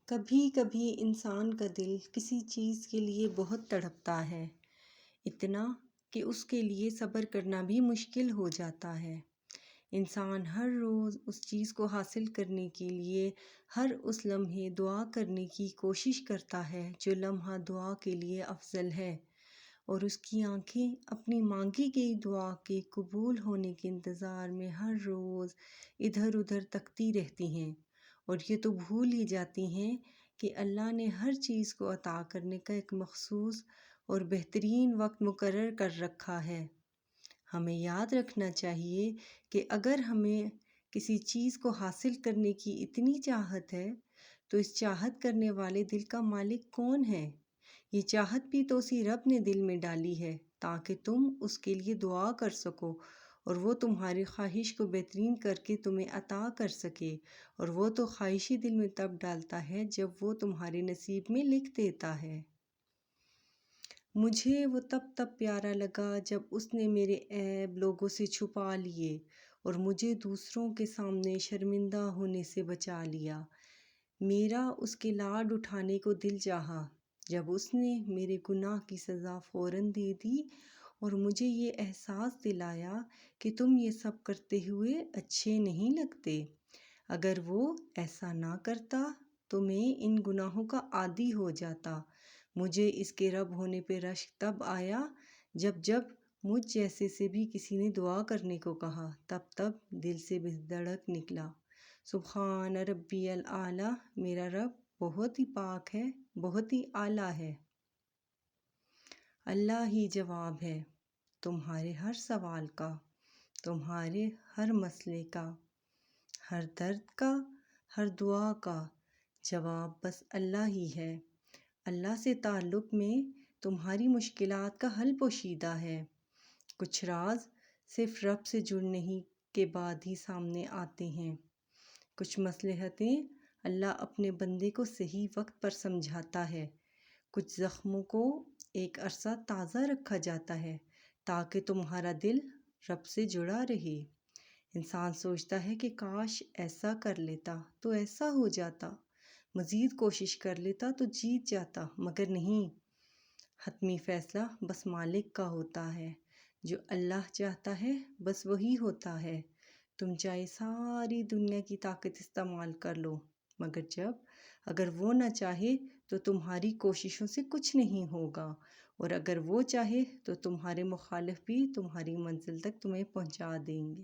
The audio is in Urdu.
کبھی کبھی انسان کا دل کسی چیز کے لیے بہت تڑپتا ہے، اتنا کہ اس کے لیے صبر کرنا بھی مشکل ہو جاتا ہے۔ انسان ہر روز اس چیز کو حاصل کرنے کے لیے ہر اس لمحے دعا کرنے کی کوشش کرتا ہے جو لمحہ دعا کے لیے افضل ہے، اور اس کی آنکھیں اپنی مانگی گئی دعا کے قبول ہونے کے انتظار میں ہر روز ادھر ادھر تکتی رہتی ہیں، اور یہ تو بھول ہی جاتی ہیں کہ اللہ نے ہر چیز کو عطا کرنے کا ایک مخصوص اور بہترین وقت مقرر کر رکھا ہے۔ ہمیں یاد رکھنا چاہیے کہ اگر ہمیں کسی چیز کو حاصل کرنے کی اتنی چاہت ہے تو اس چاہت کرنے والے دل کا مالک کون ہے؟ یہ چاہت بھی تو اسی رب نے دل میں ڈالی ہے تاکہ تم اس کے لیے دعا کر سکو، اور وہ تمہاری خواہش کو بہترین کر کے تمہیں عطا کر سکے، اور وہ تو خواہشی دل میں تب ڈالتا ہے جب وہ تمہارے نصیب میں لکھ دیتا ہے۔ مجھے وہ تب پیارا لگا جب اس نے میرے عیب لوگوں سے چھپا لیے اور مجھے دوسروں کے سامنے شرمندہ ہونے سے بچا لیا۔ میرا اس کے لاڈ اٹھانے کو دل چاہا جب اس نے میرے گناہ کی سزا فوراً دے دی اور مجھے یہ احساس دلایا کہ تم یہ سب کرتے ہوئے اچھے نہیں لگتے۔ اگر وہ ایسا نہ کرتا تو میں ان گناہوں کا عادی ہو جاتا۔ مجھے اس کے رب ہونے پہ رشک تب آیا جب مجھ جیسے سے بھی کسی نے دعا کرنے کو کہا، تب دل سے بھی دھڑک نکلا، سبحان ربی الاعلیٰ، میرا رب بہت ہی پاک ہے، بہت ہی اعلیٰ ہے۔ اللہ ہی جواب ہے تمہارے ہر سوال کا، تمہارے ہر مسئلے کا، ہر درد کا، ہر دعا کا جواب بس اللہ ہی ہے۔ اللہ سے تعلق میں تمہاری مشکلات کا حل پوشیدہ ہے۔ کچھ راز صرف رب سے جڑنے ہی کے بعد ہی سامنے آتے ہیں۔ کچھ مصلحتیں اللہ اپنے بندے کو صحیح وقت پر سمجھاتا ہے۔ کچھ زخموں کو ایک عرصہ تازہ رکھا جاتا ہے تاکہ تمہارا دل رب سے جڑا رہے۔ انسان سوچتا ہے کہ کاش ایسا کر لیتا تو ایسا ہو جاتا، مزید کوشش کر لیتا تو جیت جاتا، مگر نہیں، حتمی فیصلہ بس مالک کا ہوتا ہے۔ جو اللہ چاہتا ہے بس وہی ہوتا ہے۔ تم چاہے ساری دنیا کی طاقت استعمال کر لو، مگر اگر وہ نہ چاہے تو تمہاری کوششوں سے کچھ نہیں ہوگا، اور اگر وہ چاہے تو تمہارے مخالف بھی تمہاری منزل تک تمہیں پہنچا دیں گے۔